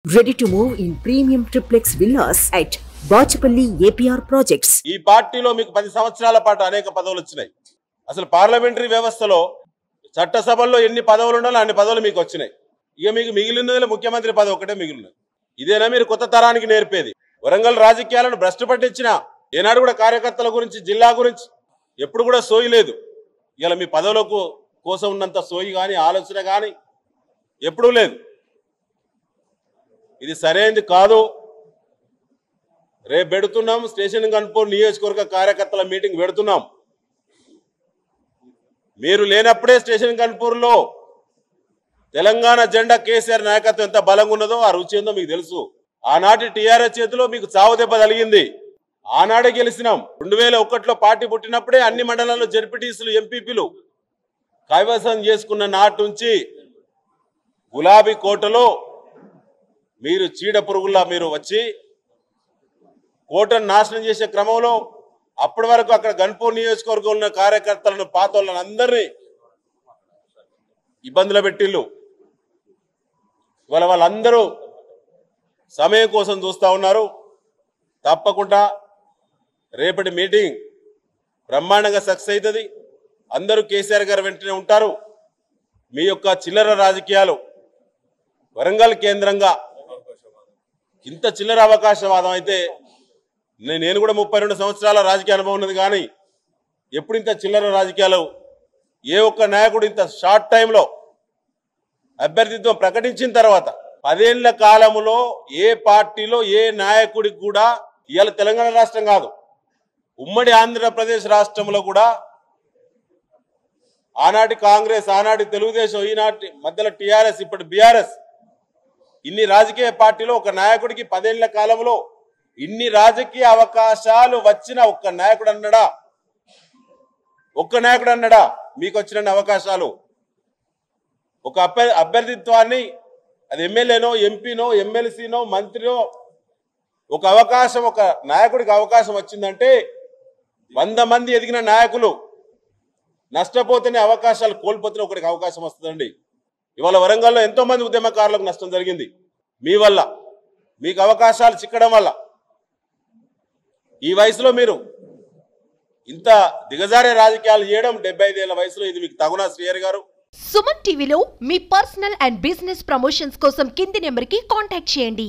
Ready to move in premium triplex villas at Bachapalli APR projects. ఈ పార్టీలో మీకు 10 సంవత్సరాల పాటు అనేక పదవులు వచ్చినాయి. అసలు పార్లమెంటరీ వ్యవస్థలో చట్టసభల్లో ఎన్ని పదవులు ఉండాలో అన్ని పదవులు మీకు వచ్చినాయి. ఇక మీకు మిగిలినది ముఖ్యమంత్రి పదవి ఒకటే మిగిలినది. ఇదేనా మీరు కొత్త తరానికి నేర్పేది? వరంగల్ రాజకీయాలను భ్రష్టు పట్టించిన ఏనాడు కూడా కార్యకర్తల గురించి జిల్లా గురించి ఎప్పుడు కూడా సోయి లేదు. ఇలా మీ పదవులకు కోసం ఉన్నంత సోయి కానీ ఆలోచన కానీ ఎప్పుడూ లేదు. ఇది సరైనది కాదు. రేపు పెడుతున్నాం స్టేషన్ గన్పూర్ నియోజకవర్గ కార్యకర్తల మీటింగ్ పెడుతున్నాం. మీరు లేనప్పుడే స్టేషన్ గన్పూర్లో తెలంగాణ జెండా కేసీఆర్ నాయకత్వం ఎంత బలంగా ఉన్నదో ఆ రుచి ఏందో మీకు తెలుసు. ఆనాటి టీఆర్ఎస్ చేతిలో మీకు చావు దెబ్బ తగిలింది. ఆనాడే గెలిచినాం. 2001లో పార్టీ పుట్టినప్పుడే అన్ని మండలాల్లో జెడ్పీటీసీలు ఎంపీపీలు కైవసం చేసుకున్న నాటి నుంచి గులాబీ కోటలో మీరు చీడ పురుగుల్లా మీరు వచ్చి కోటను నాశనం చేసే క్రమంలో అప్పటి వరకు అక్కడ గన్పూర్ నియోజకవర్గంలో ఉన్న కార్యకర్తలను పాత వాళ్ళని అందరినీ ఇబ్బందులు పెట్టిళ్ళు. ఇవాళ వాళ్ళందరూ సమయం కోసం చూస్తూ ఉన్నారు. తప్పకుండా రేపటి మీటింగ్ బ్రహ్మాండంగా సక్సెస్ అవుతుంది. అందరూ కేసీఆర్ గారు వెంటనే ఉంటారు. మీ యొక్క చిల్లర రాజకీయాలు వరంగల్ కేంద్రంగా ఇంత చిల్లర అవకాశవాదం అయితే నేను కూడా 32 సంవత్సరాల రాజకీయ అనుభవం ఉన్నది. కానీ ఎప్పుడు ఇంత చిల్లర రాజకీయాలు ఏ ఒక్క నాయకుడు ఇంత షార్ట్ టైంలో అభ్యర్థిత్వం ప్రకటించిన తర్వాత 10 ఏళ్ల కాలంలో ఏ పార్టీలో ఏ నాయకుడికి కూడా ఇవాళ తెలంగాణ రాష్ట్రం కాదు ఉమ్మడి ఆంధ్రప్రదేశ్ రాష్ట్రంలో కూడా ఆనాటి కాంగ్రెస్ ఆనాటి తెలుగుదేశం ఈనాటి మధ్యలో టీఆర్ఎస్ ఇప్పుడు బీఆర్ఎస్ ఇన్ని రాజకీయ పార్టీలో ఒక నాయకుడికి 10 ఏళ్ల కాలంలో ఇన్ని రాజకీయ అవకాశాలు వచ్చిన ఒక్క నాయకుడు అన్నాడా? ఒక్క నాయకుడు అన్నాడా మీకు వచ్చిన అవకాశాలు? ఒక అభ్యర్థిత్వాన్ని అది ఎమ్మెల్యేనో ఎంపీనో ఎమ్మెల్సీనో మంత్రినో ఒక అవకాశం ఒక నాయకుడికి అవకాశం వచ్చిందంటే 100 మంది ఎదిగిన నాయకులు నష్టపోతేనే అవకాశాలు కోల్పోతేనే ఒకరికి అవకాశం వస్తుందండి. ఇవాళ వరంగల్లో ఎంతో మంది ఉద్యమకారులకు నష్టం జరిగింది మీ వల్ల. మీకు అవకాశాలు చిక్కడం వల్ల ఈ వయసులో మీరు ఇంత దిగజారే రాజకీయాలు చేయడం 75 ఏళ్ల వయసులో ఇది మీకు తగునా శ్రీహరి గారు? సుమన్ టీవీలో మీ పర్సనల్ అండ్ బిజినెస్ ప్రమోషన్స్ కోసం కింది నెంబర్కి కాంటాక్ట్ చేయండి.